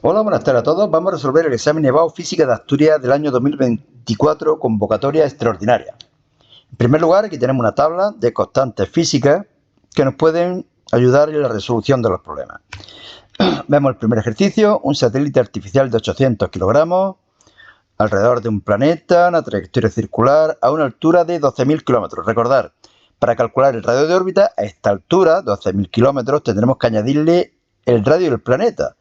Hola, buenas tardes a todos. Vamos a resolver el examen EBAU Física de Asturias del año 2024, convocatoria extraordinaria. En primer lugar, aquí tenemos una tabla de constantes físicas que nos pueden ayudar en la resolución de los problemas. Vemos el primer ejercicio: un satélite artificial de 800 kilogramos alrededor de un planeta, una trayectoria circular a una altura de 12.000 kilómetros. Recordar, para calcular el radio de órbita a esta altura, 12.000 kilómetros, tendremos que añadirle el radio del planeta,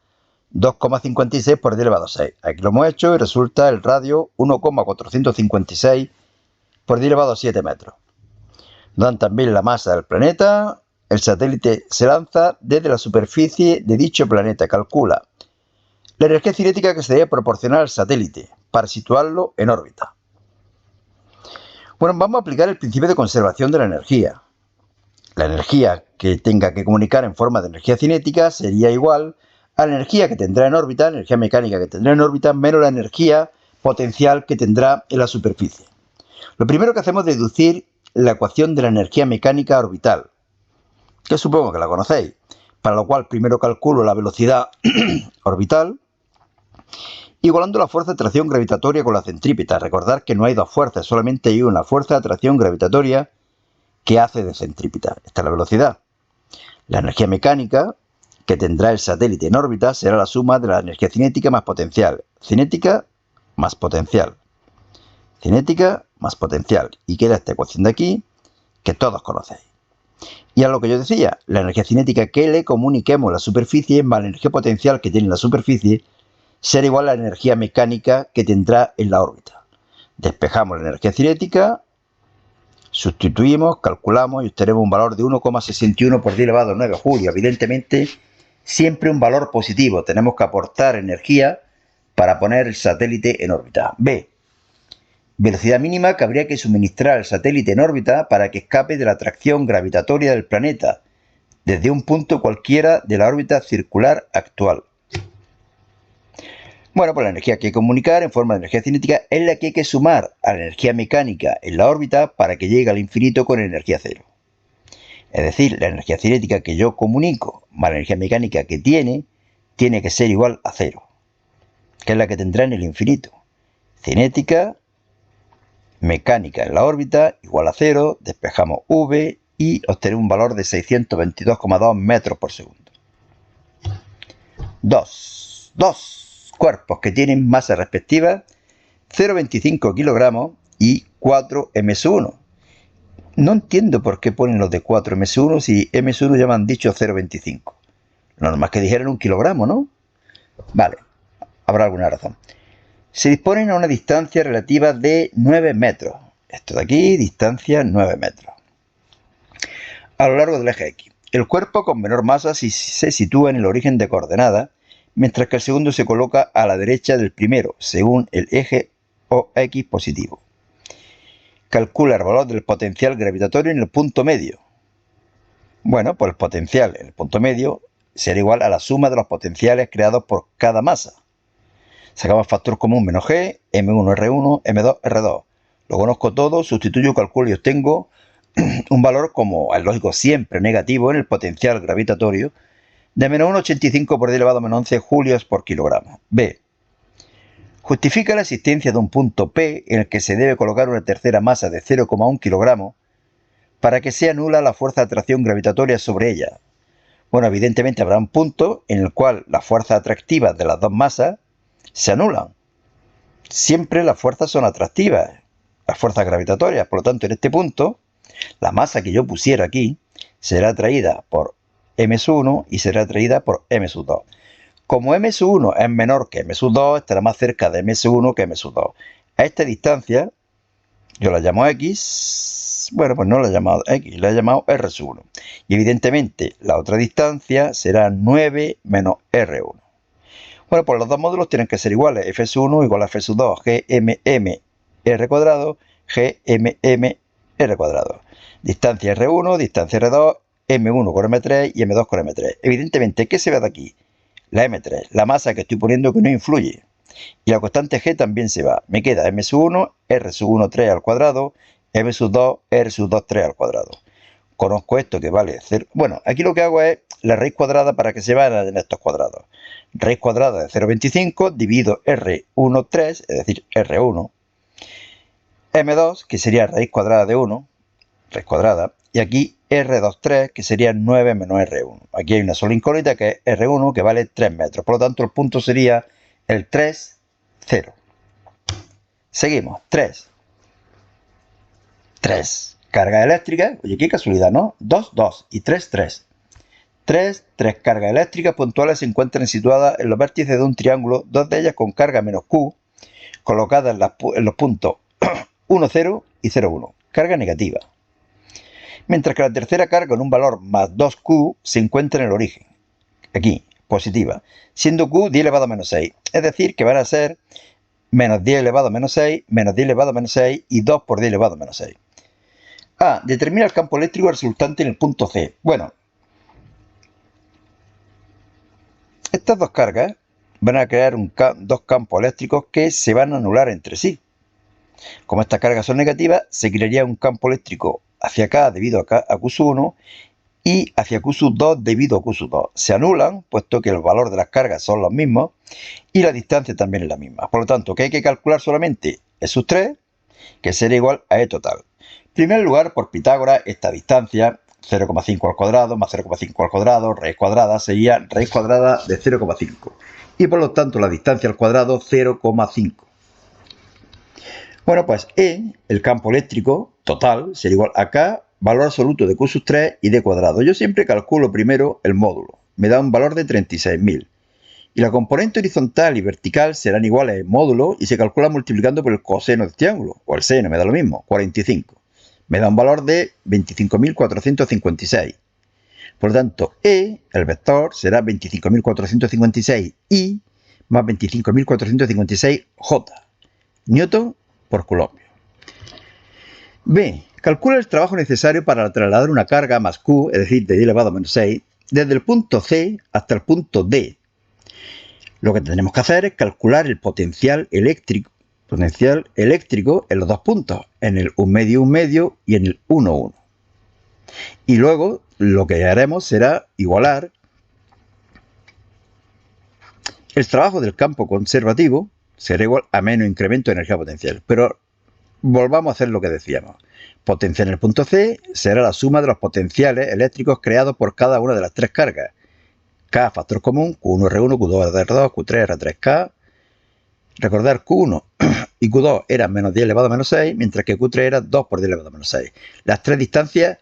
2,56 por 10 elevado a 6. Aquí lo hemos hecho y resulta el radio 1,456 por 10 elevado a 7 metros. Nos dan también la masa del planeta. El satélite se lanza desde la superficie de dicho planeta. Calcula la energía cinética que se debe proporcionar al satélite para situarlo en órbita. Bueno, vamos a aplicar el principio de conservación de la energía. La energía que tenga que comunicar en forma de energía cinética sería igual a la energía que tendrá en órbita, la energía mecánica que tendrá en órbita, menos la energía potencial que tendrá en la superficie. Lo primero que hacemos es deducir la ecuación de la energía mecánica orbital, que supongo que la conocéis, para lo cual primero calculo la velocidad orbital, igualando la fuerza de atracción gravitatoria con la centrípeta. Recordar que no hay dos fuerzas, solamente hay una fuerza de atracción gravitatoria que hace de centrípeta. Esta es la velocidad. La energía mecánica que tendrá el satélite en órbita será la suma de la energía cinética más potencial. Cinética más potencial. Cinética más potencial. Y queda esta ecuación de aquí, que todos conocéis. Y a lo que yo decía, la energía cinética que le comuniquemos a la superficie más la energía potencial que tiene la superficie será igual a la energía mecánica que tendrá en la órbita. Despejamos la energía cinética, sustituimos, calculamos y obtenemos un valor de 1,61 por 10 elevado a 9 julio. Evidentemente, siempre un valor positivo. Tenemos que aportar energía para poner el satélite en órbita. B. Velocidad mínima que habría que suministrar al satélite en órbita para que escape de la atracción gravitatoria del planeta desde un punto cualquiera de la órbita circular actual. Bueno, pues la energía que hay que comunicar en forma de energía cinética es la que hay que sumar a la energía mecánica en la órbita para que llegue al infinito con energía cero. Es decir, la energía cinética que yo comunico más la energía mecánica que tiene que ser igual a cero, que es la que tendrá en el infinito. Cinética, mecánica en la órbita, igual a cero, despejamos V y obtenemos un valor de 622,2 metros por segundo. Dos cuerpos que tienen masa respectiva 0,25 kilogramos y 4 ms1. No entiendo por qué ponen los de 4 ms1 si ms1 ya me han dicho 0,25. Lo normal que dijeran un kilogramo, ¿no? Vale, habrá alguna razón. Se disponen a una distancia relativa de 9 metros. Esto de aquí, distancia 9 metros. A lo largo del eje X. El cuerpo con menor masa se sitúa en el origen de coordenadas, mientras que el segundo se coloca a la derecha del primero, según el eje OX positivo. Calcula el valor del potencial gravitatorio en el punto medio. Bueno, pues el potencial en el punto medio será igual a la suma de los potenciales creados por cada masa. Sacamos factor común menos G, M1 R1, M2 R2. Lo conozco todo, sustituyo, calculo y obtengo un valor, como es lógico, siempre negativo en el potencial gravitatorio, de menos 1,85 por 10 elevado a menos 11 julios por kilogramo. B. Justifica la existencia de un punto P en el que se debe colocar una tercera masa de 0,1 kilogramo para que sea nula la fuerza de atracción gravitatoria sobre ella. Bueno, evidentemente habrá un punto en el cual las fuerzas atractivas de las dos masas se anulan. Siempre las fuerzas son atractivas, las fuerzas gravitatorias. Por lo tanto, en este punto, la masa que yo pusiera aquí será atraída por M1 y será atraída por M2. Como M1 es menor que M2, estará más cerca de M1 que M2. A esta distancia, yo la llamo X, bueno, pues no la he llamado X, la he llamado R1. Y evidentemente la otra distancia será 9 menos R1. Bueno, pues los dos módulos tienen que ser iguales. F1 igual a F2, GMM R cuadrado, GMM R cuadrado. Distancia R1, distancia R2, M1 con M3 y M2 con M3. Evidentemente, ¿qué se ve de aquí? La M3, la masa que estoy poniendo que no influye. Y la constante G también se va. Me queda M1, R1 3 al cuadrado, M2, R2 3 al cuadrado. conozco esto que vale 0. Bueno, aquí lo que hago es la raíz cuadrada para que se vayan en estos cuadrados. Raíz cuadrada de 0,25 divido R13, es decir, R1, M2, que sería raíz cuadrada de 1, raíz cuadrada, y aquí R23, que sería 9 menos R1. Aquí hay una sola incógnita que es R1, que vale 3 metros. Por lo tanto, el punto sería el 3, 0. Seguimos. 3. Carga eléctrica. Oye, qué casualidad, ¿no? 2, 2 y 3, 3. 3 cargas eléctricas puntuales se encuentran situadas en los vértices de un triángulo, dos de ellas con carga menos Q, colocadas en los puntos 1, 0 y 0, 1. Carga negativa. Mientras que la tercera carga en un valor más 2Q se encuentra en el origen. Aquí, positiva. Siendo Q 10 elevado a menos 6. Es decir, que van a ser menos 10 elevado a menos 6, menos 10 elevado a menos 6 y 2 por 10 elevado a menos 6. A. Determina el campo eléctrico resultante en el punto C. Bueno, estas dos cargas van a crear dos campos eléctricos que se van a anular entre sí. Como estas cargas son negativas, se crearía un campo eléctrico hacia acá debido a Q1 y hacia Q2 debido a Q2. Se anulan, puesto que el valor de las cargas son los mismos y la distancia también es la misma. Por lo tanto, ¿qué hay que calcular solamente? E sub 3, que será igual a E total. En primer lugar, por Pitágoras, esta distancia, 0,5 al cuadrado más 0,5 al cuadrado, raíz cuadrada, sería raíz cuadrada de 0,5. Y por lo tanto, la distancia al cuadrado, 0,5. Bueno, pues E, el campo eléctrico total, sería igual a K, valor absoluto de Q sub 3 y D cuadrado. Yo siempre calculo primero el módulo. Me da un valor de 36.000. Y la componente horizontal y vertical serán iguales en módulo y se calcula multiplicando por el coseno del triángulo, o el seno, me da lo mismo, 45. Me da un valor de 25.456. Por lo tanto, E, el vector, será 25.456I más 25.456J. Newton por Coulomb. B. Calcula el trabajo necesario para trasladar una carga más Q, es decir, de 10 elevado a menos 6, desde el punto C hasta el punto D. Lo que tenemos que hacer es calcular el potencial eléctrico en los dos puntos, en el 1 medio y en el 1, 1. Y luego lo que haremos será igualar el trabajo del campo conservativo, será igual a menos incremento de energía potencial. Pero volvamos a hacer lo que decíamos. Potencial en el punto C será la suma de los potenciales eléctricos creados por cada una de las tres cargas. K factor común, Q1 R1, Q2 R2, Q3 R3K. Recordar, Q1 y Q2 eran menos 10 elevado a menos 6, mientras que Q3 era 2 por 10 elevado a menos 6. Las tres distancias,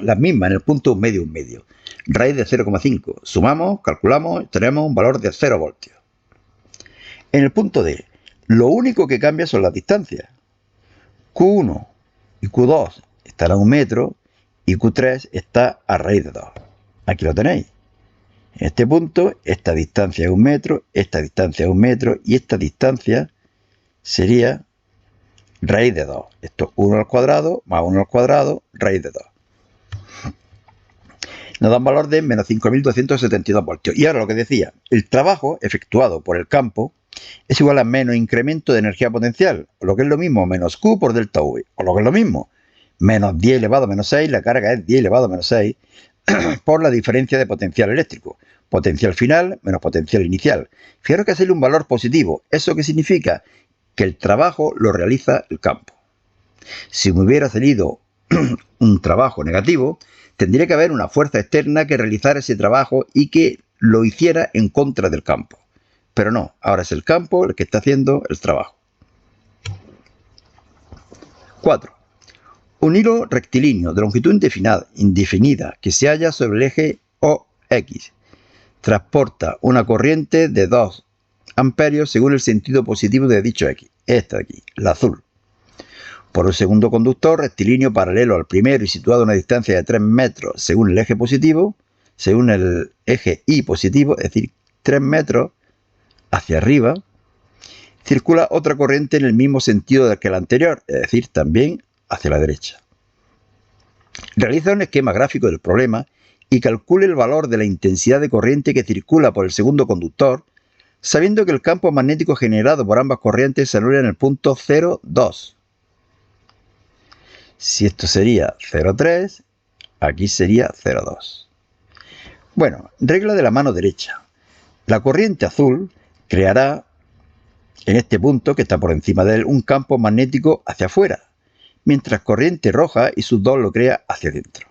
las mismas, en el punto 1 medio. Raíz de 0,5. Sumamos, calculamos, tenemos un valor de 0 voltios. En el punto D, lo único que cambia son las distancias. Q1 y Q2 están a 1 metro y Q3 está a raíz de 2. Aquí lo tenéis. En este punto, esta distancia es 1 metro, esta distancia es 1 metro y esta distancia sería raíz de 2. Esto 1 al cuadrado más 1 al cuadrado, raíz de 2. Nos da un valor de menos 5.272 voltios. Y ahora lo que decía, el trabajo efectuado por el campo es igual a menos incremento de energía potencial, o lo que es lo mismo, menos Q por delta V, o lo que es lo mismo, menos 10 elevado a menos 6, la carga es 10 elevado a menos 6, por la diferencia de potencial eléctrico. Potencial final menos potencial inicial. Fijaros que hacerle un valor positivo. ¿Eso qué significa? Que el trabajo lo realiza el campo. Si me hubiera salido un trabajo negativo, tendría que haber una fuerza externa que realizara ese trabajo y que lo hiciera en contra del campo. Pero no, ahora es el campo el que está haciendo el trabajo. 4. Un hilo rectilíneo de longitud indefinida que se halla sobre el eje OX transporta una corriente de 2 amperios según el sentido positivo de dicho X. Esta de aquí, la azul. Por un segundo conductor rectilíneo paralelo al primero y situado a una distancia de 3 metros según el eje positivo, según el eje Y positivo, es decir, 3 metros hacia arriba, circula otra corriente en el mismo sentido que la anterior, es decir, también hacia la derecha. Realiza un esquema gráfico del problema y calcule el valor de la intensidad de corriente que circula por el segundo conductor, sabiendo que el campo magnético generado por ambas corrientes se anula en el punto 0,2. Si esto sería 0,3, Aquí sería 0,2. Bueno, regla de la mano derecha. La corriente azul creará en este punto que está por encima de él un campo magnético hacia afuera, mientras corriente roja y sus dos lo crea hacia adentro.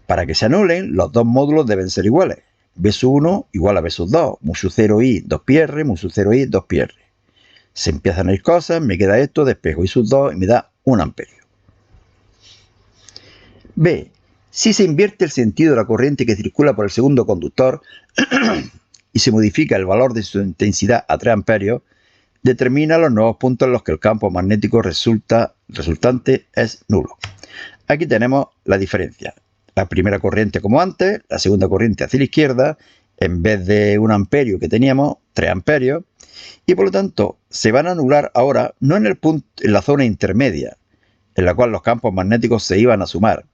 Para que se anulen, los dos módulos deben ser iguales. B sub 1 igual a B sub 2, mu sub 0i 2πr, mu sub 0i 2πr. Se empiezan a ir cosas, me queda esto, despejo I sub 2 y me da 1 amperio. B. Si se invierte el sentido de la corriente que circula por el segundo conductor y se modifica el valor de su intensidad a 3 amperios, determina los nuevos puntos en los que el campo magnético resultante es nulo. Aquí tenemos la diferencia. La primera corriente como antes, la segunda corriente hacia la izquierda, en vez de 1 amperio que teníamos, 3 amperios, y por lo tanto se van a anular ahora no en el punto, en la zona intermedia, en la cual los campos magnéticos se iban a sumar,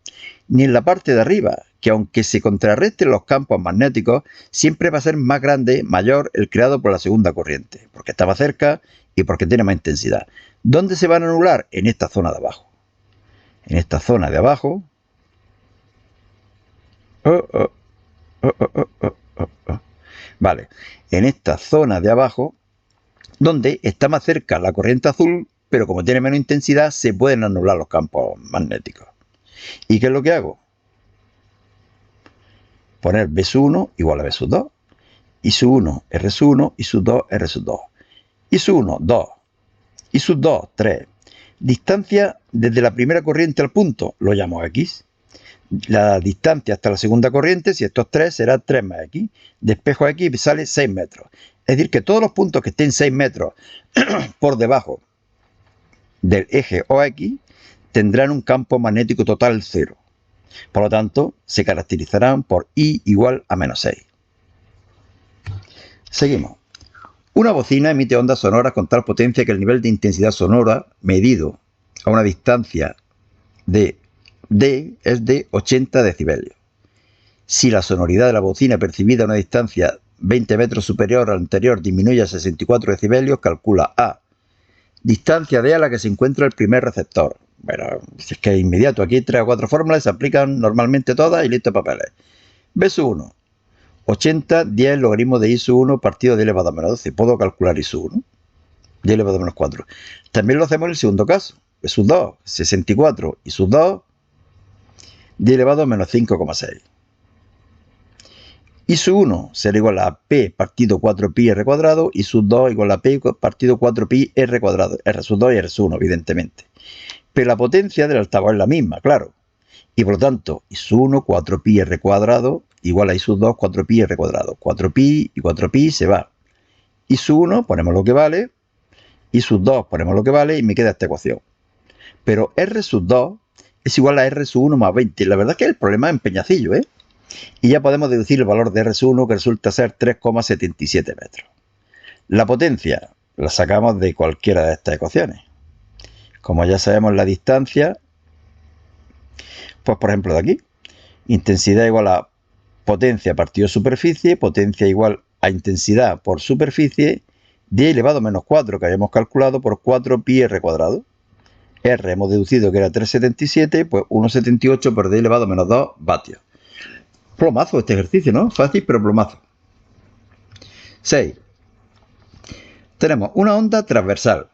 ni en la parte de arriba, que aunque se contrarresten los campos magnéticos, siempre va a ser más grande, mayor el creado por la segunda corriente, porque está más cerca y porque tiene más intensidad. ¿Dónde se van a anular? En esta zona de abajo. En esta zona de abajo. Vale, en esta zona de abajo, donde está más cerca la corriente azul, pero como tiene menos intensidad, se pueden anular los campos magnéticos. ¿Y qué es lo que hago? Poner B sub 1 igual a B sub 2. I sub 1, R sub 1, I sub 2, R sub 2. I sub 1, 2. I sub 2, 3. Distancia desde la primera corriente al punto, lo llamo X. La distancia hasta la segunda corriente, si esto es 3, será 3 más X. Despejo X y sale 6 metros. Es decir, que todos los puntos que estén 6 metros por debajo del eje OX tendrán un campo magnético total 0. Por lo tanto, se caracterizarán por I igual a menos 6. Seguimos. Una bocina emite ondas sonoras con tal potencia que el nivel de intensidad sonora medido a una distancia de D es de 80 decibelios. Si la sonoridad de la bocina percibida a una distancia 20 metros superior a la anterior disminuye a 64 decibelios, calcula A. Distancia D a la que se encuentra el primer receptor. Bueno, si es que es inmediato, aquí hay 3 o 4 fórmulas, se aplican normalmente todas y listo papeles. B sub 1. 80, 10 logaritmo de I sub 1 partido de elevado a menos 12. Puedo calcular I sub 1. 10 elevado a menos 4. También lo hacemos en el segundo caso. B sub 2, 64. I sub 2, 10 elevado a menos 5,6. I sub 1 será igual a P partido 4pi R cuadrado. I sub 2 igual a P partido 4pi R cuadrado. R sub 2 y R sub 1, evidentemente. Pero la potencia del altavoz es la misma, claro. Y por lo tanto, I sub 1, 4pi R cuadrado, igual a I sub 2, 4pi R cuadrado. 4pi y 4pi se va. I sub 1 ponemos lo que vale, I sub 2 ponemos lo que vale y me queda esta ecuación. Pero R sub 2 es igual a R sub 1 más 20. La verdad es que el problema es empeñacillo, ¿eh? Y ya podemos deducir el valor de R sub 1, que resulta ser 3,77 metros. La potencia la sacamos de cualquiera de estas ecuaciones. Como ya sabemos la distancia, pues por ejemplo de aquí, intensidad igual a potencia partido superficie, potencia igual a intensidad por superficie, 10 elevado a menos 4 que habíamos calculado por 4pi R cuadrado. R hemos deducido que era 3,77, pues 1,78 por 10 elevado a menos 2 vatios. Plomazo este ejercicio, ¿no? Fácil, pero plomazo. 6. Tenemos una onda transversal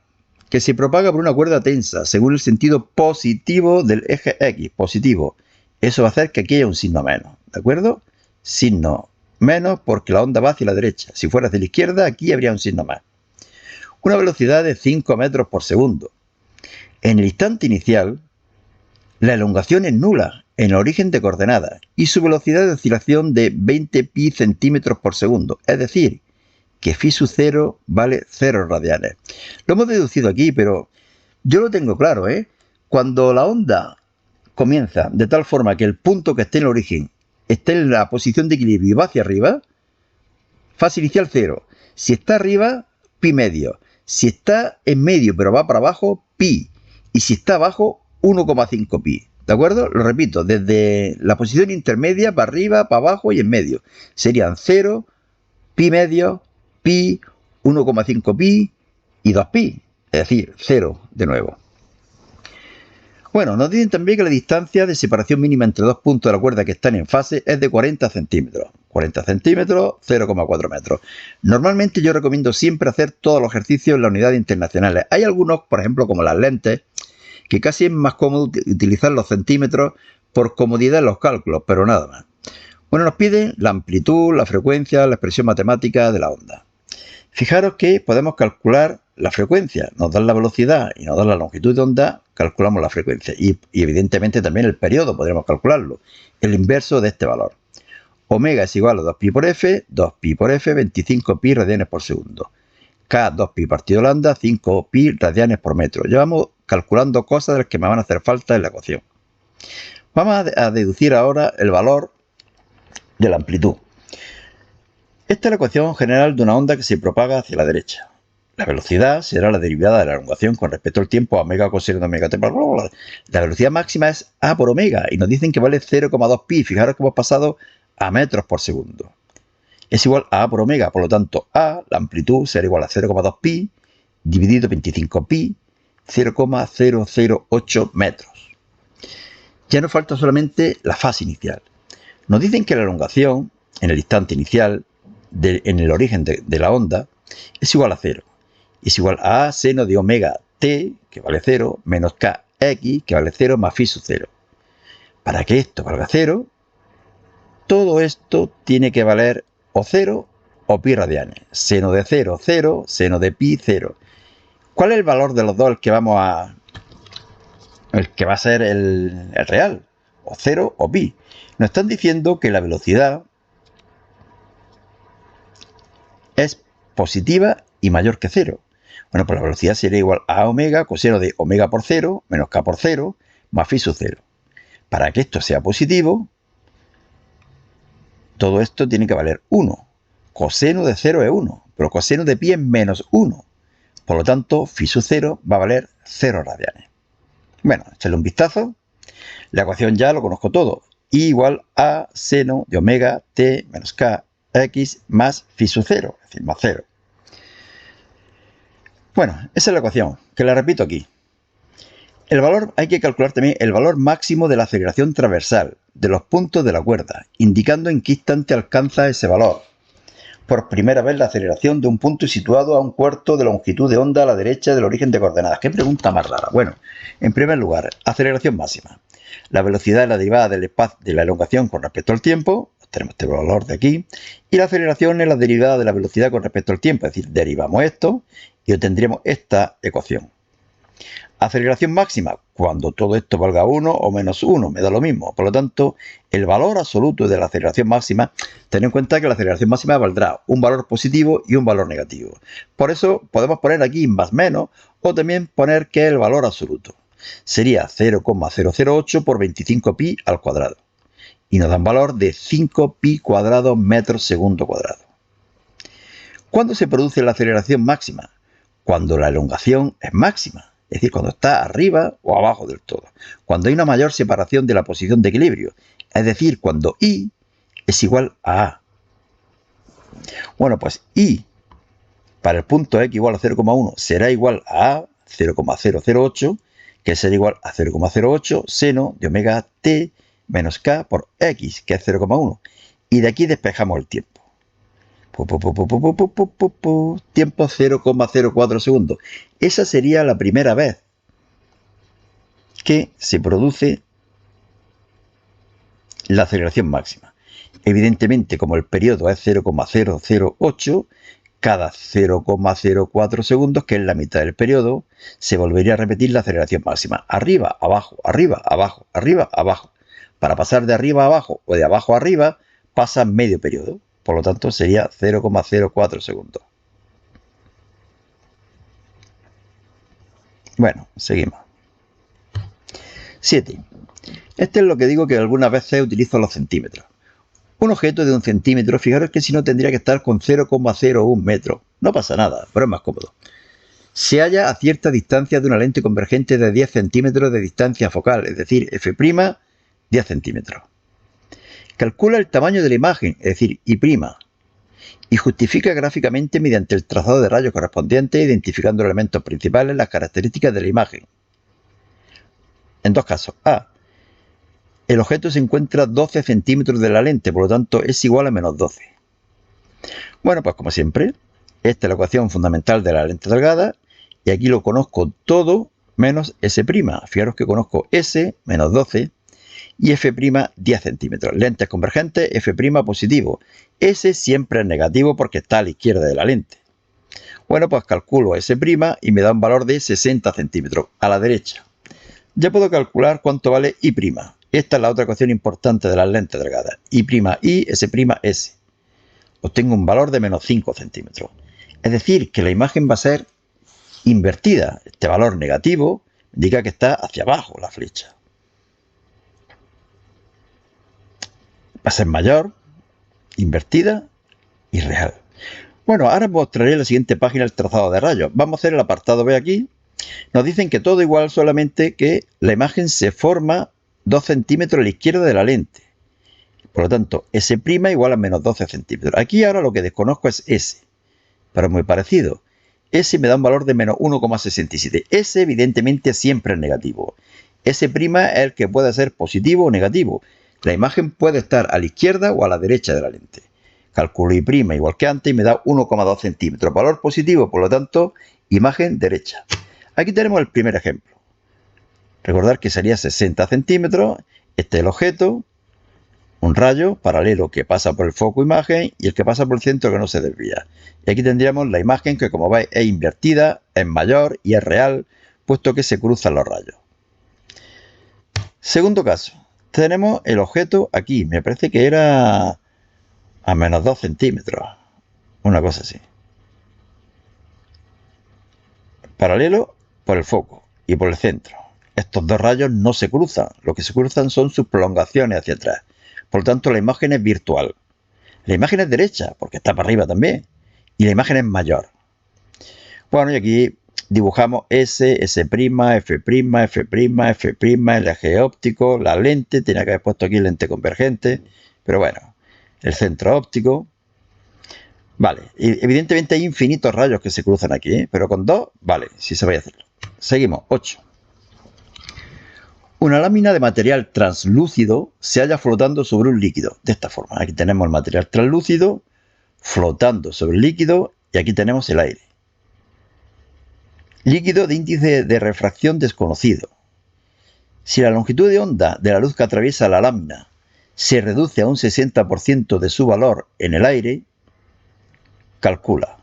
que se propaga por una cuerda tensa según el sentido positivo del eje X, positivo. Eso va a hacer que aquí haya un signo menos, ¿de acuerdo? Signo menos porque la onda va hacia la derecha. Si fuera hacia la izquierda, aquí habría un signo más. Una velocidad de 5 metros por segundo. En el instante inicial, la elongación es nula en el origen de coordenadas y su velocidad de oscilación de 20 pi centímetros por segundo. Es decir, que phi sub 0 vale 0 radianes. Lo hemos deducido aquí, pero yo lo tengo claro, ¿eh? Cuando la onda comienza de tal forma que el punto que esté en el origen esté en la posición de equilibrio y va hacia arriba, fase inicial 0. Si está arriba, pi medio. Si está en medio pero va para abajo, pi. Y si está abajo, 1,5 pi. ¿De acuerdo? Lo repito, desde la posición intermedia para arriba, para abajo y en medio. Serían 0, pi medio, pi, 1,5 pi y 2 pi. Es decir, 0 de nuevo. Bueno, nos dicen también que la distancia de separación mínima entre dos puntos de la cuerda que están en fase es de 40 centímetros. 40 centímetros, 0,4 metros. Normalmente yo recomiendo siempre hacer todos los ejercicios en las unidades internacionales. Hay algunos, por ejemplo, como las lentes, que casi es más cómodo utilizar los centímetros por comodidad en los cálculos, pero nada más. Bueno, nos piden la amplitud, la frecuencia, la expresión matemática de la onda. Fijaros que podemos calcular la frecuencia, nos dan la velocidad y nos dan la longitud de onda, calculamos la frecuencia y evidentemente también el periodo podremos calcularlo, el inverso de este valor. Omega es igual a 2pi por f, 2pi por f, 25pi radianes por segundo. K, 2pi partido lambda, 5pi radianes por metro. Llevamos calculando cosas de las que me van a hacer falta en la ecuación. Vamos a deducir ahora el valor de la amplitud. Esta es la ecuación general de una onda que se propaga hacia la derecha. La velocidad será la derivada de la elongación con respecto al tiempo a omega coseno de omega t. Bla, bla, bla. La velocidad máxima es a por omega y nos dicen que vale 0,2 pi. Fijaros que hemos pasado a metros por segundo. Es igual a por omega, por lo tanto a, la amplitud, será igual a 0,2 pi dividido 25 pi, 0,008 metros. Ya nos falta solamente la fase inicial. Nos dicen que la elongación en el instante inicial, en el origen de la onda, es igual a 0. Es igual a seno de omega t, que vale 0, menos kx, que vale 0, más phi sub 0. Para que esto valga 0, todo esto tiene que valer o 0 o pi radianes. Seno de 0, 0, seno de pi, 0. ¿Cuál es el valor de los dos el que va a ser el real? O 0 o pi. Nos están diciendo que la velocidad es positiva y mayor que 0. Bueno, pues la velocidad sería igual a omega coseno de omega por 0 menos k por 0 más phi sub 0. Para que esto sea positivo, todo esto tiene que valer 1. Coseno de 0 es 1, pero coseno de pi es menos 1. Por lo tanto, phi sub 0 va a valer 0 radianes. Bueno, echarle un vistazo. La ecuación ya lo conozco todo. I igual a seno de omega t menos kx más phi sub 0, es decir, más 0. Bueno, esa es la ecuación, que la repito aquí. El valor, hay que calcular también el valor máximo de la aceleración transversal de los puntos de la cuerda, indicando en qué instante alcanza ese valor. Por primera vez la aceleración de un punto situado a un cuarto de longitud de onda a la derecha del origen de coordenadas. ¿Qué pregunta más rara? Bueno, en primer lugar, aceleración máxima. La velocidad es la derivada del espacio de la elongación con respecto al tiempo. Tenemos este valor de aquí. Y la aceleración es la derivada de la velocidad con respecto al tiempo. Es decir, derivamos esto y obtendremos esta ecuación. Aceleración máxima, cuando todo esto valga 1 o menos 1, me da lo mismo. Por lo tanto, el valor absoluto de la aceleración máxima, ten en cuenta que la aceleración máxima valdrá un valor positivo y un valor negativo. Por eso podemos poner aquí más menos o también poner que es el valor absoluto. Sería 0,008 por 25 pi al cuadrado. Y nos dan valor de 5 pi cuadrado metros segundo cuadrado. ¿Cuándo se produce la aceleración máxima? Cuando la elongación es máxima. Es decir, cuando está arriba o abajo del todo. Cuando hay una mayor separación de la posición de equilibrio. Es decir, cuando I es igual a A. Bueno, pues I para el punto X igual a 0,1 será igual a 0,008, que será igual a 0,08 seno de omega t menos k por X, que es 0,1. Y de aquí despejamos el tiempo. Tiempo 0,04 segundos. Esa sería la primera vez que se produce la aceleración máxima. Evidentemente, como el periodo es 0,008, cada 0,04 segundos, que es la mitad del periodo, se volvería a repetir la aceleración máxima. Arriba, abajo, arriba, abajo, arriba, abajo. Para pasar de arriba a abajo o de abajo a arriba, pasa medio periodo. Por lo tanto, sería 0,04 segundos. Bueno, seguimos. 7. Este es lo que digo que algunas veces utilizo los centímetros. Un objeto de 1 centímetro, fijaros que si no tendría que estar con 0,01 metros. No pasa nada, pero es más cómodo. Se halla a cierta distancia de una lente convergente de 10 centímetros de distancia focal, es decir, f', 10 centímetros. Calcula el tamaño de la imagen, es decir, I', y justifica gráficamente mediante el trazado de rayos correspondiente, identificando los elementos principales, las características de la imagen. en dos casos. A, el objeto se encuentra a 12 centímetros de la lente, por lo tanto es igual a menos 12. Bueno, pues como siempre, esta es la ecuación fundamental de la lente delgada y aquí lo conozco todo menos S'. Fijaros que conozco S menos 12 y F' 10 centímetros. Lentes convergentes, F' positivo. S siempre es negativo porque está a la izquierda de la lente. Bueno, pues calculo S' y me da un valor de 60 centímetros a la derecha. Ya puedo calcular cuánto vale I'. Esta es la otra ecuación importante de las lentes delgadas. I', S', S. Obtengo un valor de menos 5 centímetros. Es decir, que la imagen va a ser invertida. Este valor negativo indica que está hacia abajo la flecha. Va a ser mayor, invertida y real. Bueno, ahora mostraré en la siguiente página el trazado de rayos. Vamos a hacer el apartado B aquí. Nos dicen que todo igual, solamente que la imagen se forma 2 centímetros a la izquierda de la lente. Por lo tanto, S' igual a menos 12 centímetros. Aquí ahora lo que desconozco es S, pero es muy parecido. S me da un valor de menos 1,67. S evidentemente siempre es negativo. S' es el que puede ser positivo o negativo. La imagen puede estar a la izquierda o a la derecha de la lente. Calculo I' igual que antes y me da 1,2 centímetros. Valor positivo, por lo tanto, imagen derecha. Aquí tenemos el primer ejemplo. Recordar que sería 60 centímetros. Este es el objeto. Un rayo paralelo que pasa por el foco imagen y el que pasa por el centro que no se desvía. Y aquí tendríamos la imagen que, como veis, es invertida, es mayor y es real, puesto que se cruzan los rayos. Segundo caso. Tenemos el objeto aquí. Me parece que era a menos 2 centímetros. Una cosa así. Paralelo por el foco y por el centro. Estos dos rayos no se cruzan. Lo que se cruzan son sus prolongaciones hacia atrás. Por lo tanto, la imagen es virtual. La imagen es derecha, porque está para arriba también. Y la imagen es mayor. Bueno, y aquí dibujamos S, S', F', F', el eje óptico, la lente. Tenía que haber puesto aquí lente convergente. Pero bueno, el centro óptico. Vale, evidentemente hay infinitos rayos que se cruzan aquí, ¿eh? Pero con dos, vale, sí se va a hacerlo. Seguimos, 8. Una lámina de material translúcido se halla flotando sobre un líquido, de esta forma. Aquí tenemos el material translúcido flotando sobre el líquido y aquí tenemos el aire. Líquido de índice de refracción desconocido. Si la longitud de onda de la luz que atraviesa la lámina se reduce a un 60% de su valor en el aire, calcula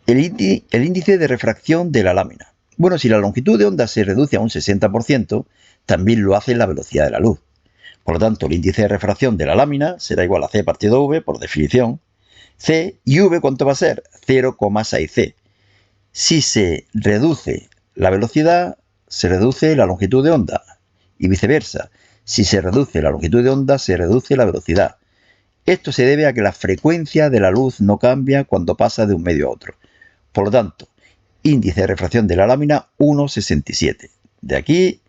el índice de refracción de la lámina. Bueno, si la longitud de onda se reduce a un 60%, también lo hace la velocidad de la luz. Por lo tanto, el índice de refracción de la lámina será igual a C partido V, por definición. C y V, ¿cuánto va a ser? 0,6 C. Si se reduce la velocidad, se reduce la longitud de onda. Y viceversa. Si se reduce la longitud de onda, se reduce la velocidad. Esto se debe a que la frecuencia de la luz no cambia cuando pasa de un medio a otro. Por lo tanto, índice de refracción de la lámina 1,67. De aquí,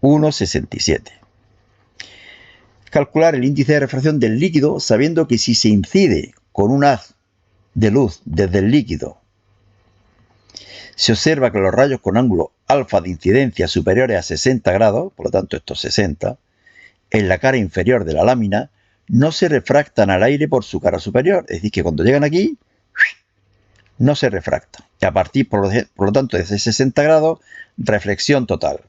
1,67. Calcular el índice de refracción del líquido sabiendo que si se incide con un haz de luz desde el líquido, se observa que los rayos con ángulo alfa de incidencia superiores a 60 grados, por lo tanto esto es 60, en la cara inferior de la lámina, no se refractan al aire por su cara superior. Es decir, que cuando llegan aquí, no se refracta. Y a partir, por lo tanto, de ese 60 grados, reflexión total.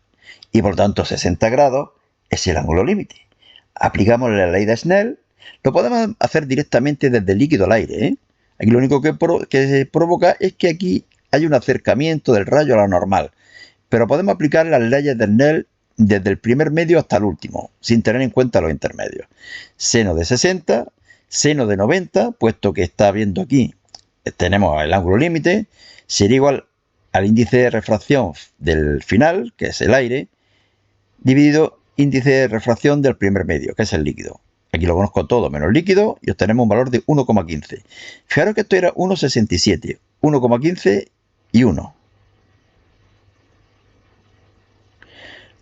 Y por lo tanto, 60 grados es el ángulo límite. Aplicamos la ley de Snell. Lo podemos hacer directamente desde el líquido al aire, ¿eh? Aquí lo único que provoca es que aquí hay un acercamiento del rayo a la normal. Pero podemos aplicar las leyes de Snell desde el primer medio hasta el último, sin tener en cuenta los intermedios. Seno de 60, seno de 90, puesto que está viendo aquí, tenemos el ángulo límite, sería igual al índice de refracción del final, que es el aire, dividido índice de refracción del primer medio, que es el líquido. Aquí lo conozco todo menos líquido y obtenemos un valor de 1,15. Fijaros que esto era 1,67, 1,15 y 1.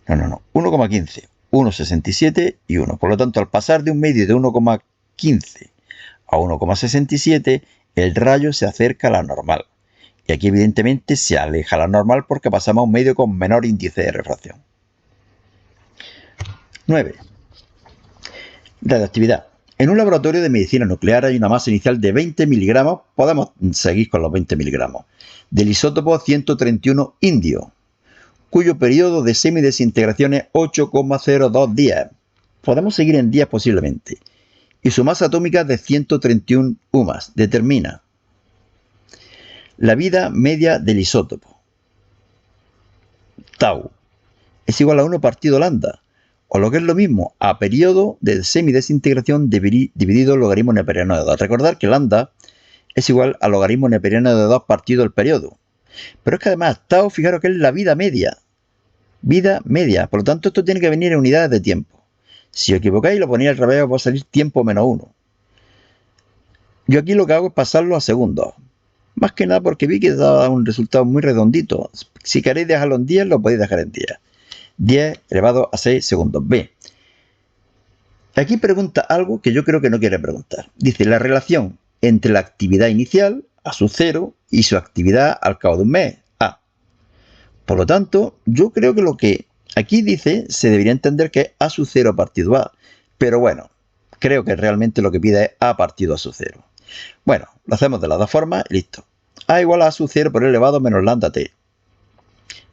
No, 1,15, 1,67 y 1. Por lo tanto, al pasar de un medio de 1,15 a 1,67, el rayo se acerca a la normal. Y aquí evidentemente se aleja la normal porque pasamos a un medio con menor índice de refracción. 9. Radioactividad. En un laboratorio de medicina nuclear hay una masa inicial de 20 miligramos, podemos seguir con los 20 miligramos, del isótopo 131 indio, cuyo periodo de semidesintegración es 8,02 días. Podemos seguir en días posiblemente. Y su masa atómica de 131 UMAS. Determina la vida media del isótopo. Tau es igual a 1 partido lambda, o lo que es lo mismo, a periodo de semidesintegración dividido el logaritmo neperiano de 2. Recordad que lambda es igual al logaritmo neperiano de 2 partido el periodo. Pero es que además tau, fijaros que es la vida media. Vida media. Por lo tanto, esto tiene que venir en unidades de tiempo. Si os equivocáis y lo ponéis al revés, os va a salir tiempo menos 1. Yo aquí lo que hago es pasarlo a segundos. Más que nada porque vi que daba un resultado muy redondito. Si queréis dejarlo en 10, lo podéis dejar en 10. 10 elevado a 6 segundos. B. Aquí pregunta algo que yo creo que no quiere preguntar. Dice, la relación entre la actividad inicial, a su 0, y su actividad al cabo de un mes, A. Por lo tanto, yo creo que lo que aquí dice se debería entender que es A sub 0 partido A. Pero bueno, creo que realmente lo que pide es A partido A sub 0. Bueno, lo hacemos de las dos formas y listo. A igual a sub 0 por elevado menos lambda t.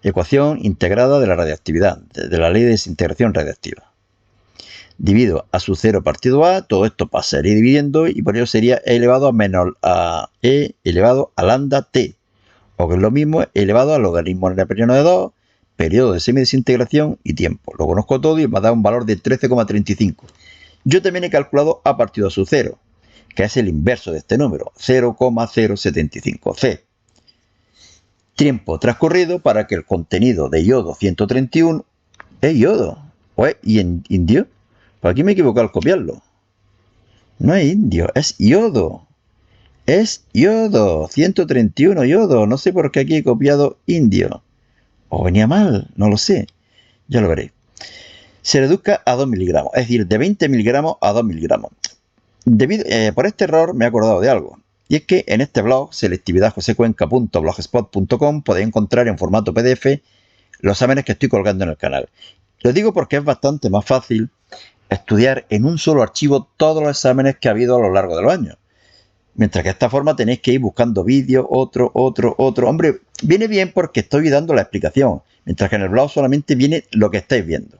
Ecuación integrada de la radioactividad, de la ley de desintegración radiactiva. Divido a sub 0 partido A, todo esto pasaría dividiendo y por ello sería E elevado a menos a E elevado a lambda t. O que es lo mismo, E elevado al logaritmo neperiano de 2, periodo de semidesintegración y tiempo. Lo conozco todo y me da un valor de 13,35. Yo también he calculado A partido a sub 0, que es el inverso de este número, 0,075. C. Tiempo transcurrido para que el contenido de yodo 131 es yodo. ¿O es indio? Por aquí me he equivocado al copiarlo. No es indio, es yodo. Es yodo, 131 yodo. No sé por qué aquí he copiado indio. O venía mal, no lo sé. Ya lo veré. Se reduzca a 2 miligramos, es decir, de 20 miligramos a 2 miligramos. Por este error me he acordado de algo. Y es que en este blog, selectividadjosecuenca.blogspot.com, podéis encontrar en formato PDF los exámenes que estoy colgando en el canal. Lo digo porque es bastante más fácil estudiar en un solo archivo todos los exámenes que ha habido a lo largo de los años. Mientras que de esta forma tenéis que ir buscando vídeos, otro. Hombre, viene bien porque estoy dando la explicación, mientras que en el blog solamente viene lo que estáis viendo.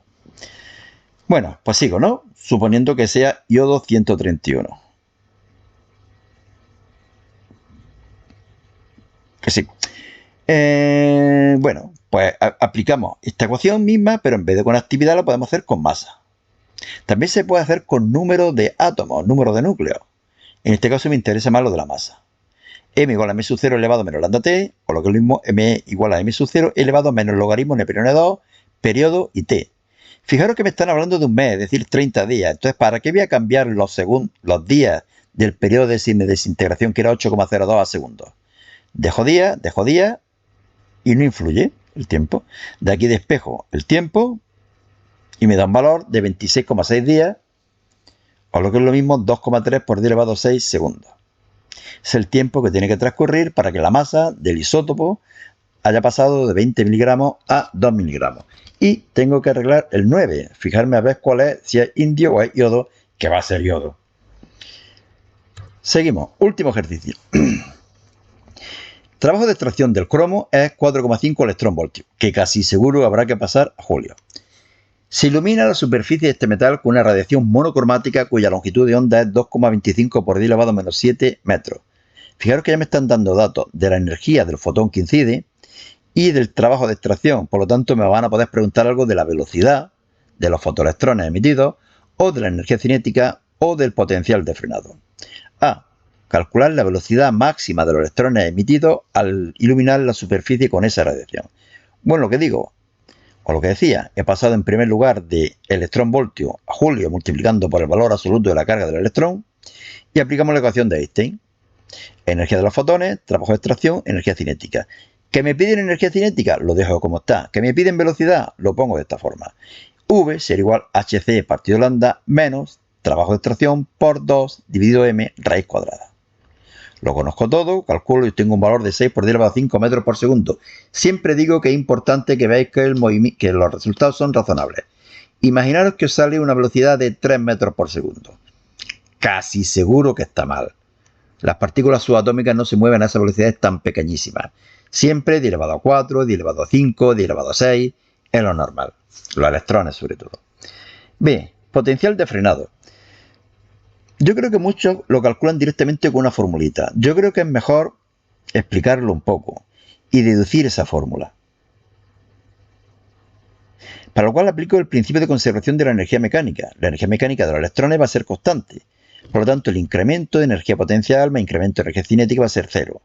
Bueno, pues sigo, ¿no? Suponiendo que sea yodo 131. Que sí. Bueno, pues aplicamos esta ecuación misma, pero en vez de con actividad la podemos hacer con masa. También se puede hacer con número de átomos, número de núcleos. En este caso me interesa más lo de la masa. M igual a m sub 0 elevado a menos lambda t, o lo que es lo mismo, m igual a m sub 0 elevado a menos logaritmo neperiano de 2, periodo y t. Fijaros que me están hablando de un mes, es decir, 30 días. Entonces, ¿para qué voy a cambiar los días del periodo de desintegración, que era 8,02 a segundos? Dejo día y no influye el tiempo. De aquí despejo el tiempo y me da un valor de 26,6 días, o lo que es lo mismo, 2,3 por 10 elevado a 6 segundos. Es el tiempo que tiene que transcurrir para que la masa del isótopo haya pasado de 20 miligramos a 2 miligramos. Y tengo que arreglar el 9, fijarme a ver cuál es, si es indio o es yodo, que va a ser yodo. Seguimos, último ejercicio. Trabajo de extracción del cromo es 4,5 electronvoltios, que casi seguro habrá que pasar a julio. Se ilumina la superficie de este metal con una radiación monocromática cuya longitud de onda es 2,25 por 10 elevado a menos 7 metros. Fijaros que ya me están dando datos de la energía del fotón que incide y del trabajo de extracción. Por lo tanto, me van a poder preguntar algo de la velocidad de los fotoelectrones emitidos, o de la energía cinética, o del potencial de frenado. A. Calcular la velocidad máxima de los electrones emitidos al iluminar la superficie con esa radiación. Bueno, lo que digo, o lo que decía, he pasado en primer lugar de electronvoltio a julio multiplicando por el valor absoluto de la carga del electrón y aplicamos la ecuación de Einstein. Energía de los fotones, trabajo de extracción, energía cinética. ¿Que me piden energía cinética? Lo dejo como está. ¿Que me piden velocidad? Lo pongo de esta forma. V será igual a hc partido lambda menos trabajo de extracción por 2 dividido m raíz cuadrada. Lo conozco todo, calculo y tengo un valor de 6 por 10 elevado a 5 metros por segundo. Siempre digo que es importante que veáis que los resultados son razonables. Imaginaros que os sale una velocidad de 3 metros por segundo. Casi seguro que está mal. Las partículas subatómicas no se mueven a esas velocidades tan pequeñísimas. Siempre 10 elevado a 4, 10 elevado a 5, 10 elevado a 6, es lo normal. Los electrones sobre todo. Bien, potencial de frenado. Yo creo que muchos lo calculan directamente con una formulita. Yo creo que es mejor explicarlo un poco y deducir esa fórmula. Para lo cual aplico el principio de conservación de la energía mecánica. La energía mecánica de los electrones va a ser constante. Por lo tanto, el incremento de energía potencial más incremento de energía cinética va a ser 0.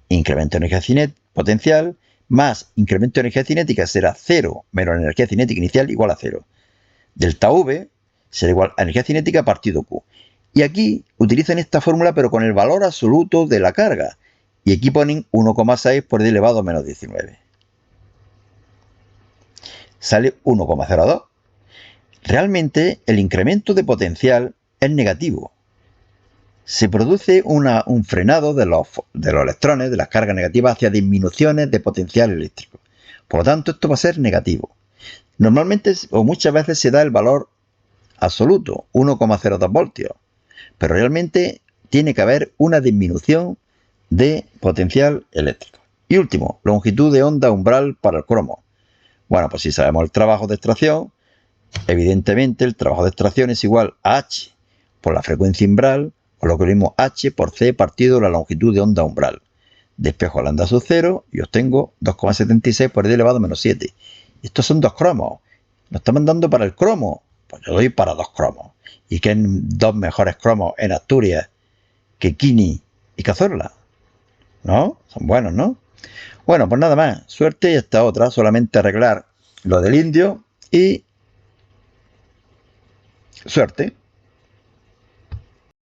Incremento de energía potencial más incremento de energía cinética será 0 menos la energía cinética inicial igual a 0. Delta V será igual a energía cinética partido Q. Y aquí utilizan esta fórmula pero con el valor absoluto de la carga. Y aquí ponen 1,6 por 10 elevado a menos 19. Sale 1,02. Realmente el incremento de potencial es negativo. Se produce un frenado de los electrones, de las cargas negativas, hacia disminuciones de potencial eléctrico. Por lo tanto, esto va a ser negativo. Normalmente o muchas veces se da el valor absoluto, 1,02 voltios. Pero realmente tiene que haber una disminución de potencial eléctrico. Y último, longitud de onda umbral para el cromo. Bueno, pues si sabemos el trabajo de extracción, evidentemente el trabajo de extracción es igual a H por la frecuencia umbral, o lo que mismo H por C partido la longitud de onda umbral. Despejo lambda sub 0 y obtengo 2,76 por 10 elevado a menos 7. Estos son dos cromos. ¿Nos estamos dando para el cromo? Pues yo doy para dos cromos. ¿Y qué dos mejores cromos en Asturias que Kini y Cazorla? ¿No? Son buenos, ¿no? Bueno, pues nada más. Suerte y hasta otra. Solamente arreglar lo del indio y suerte.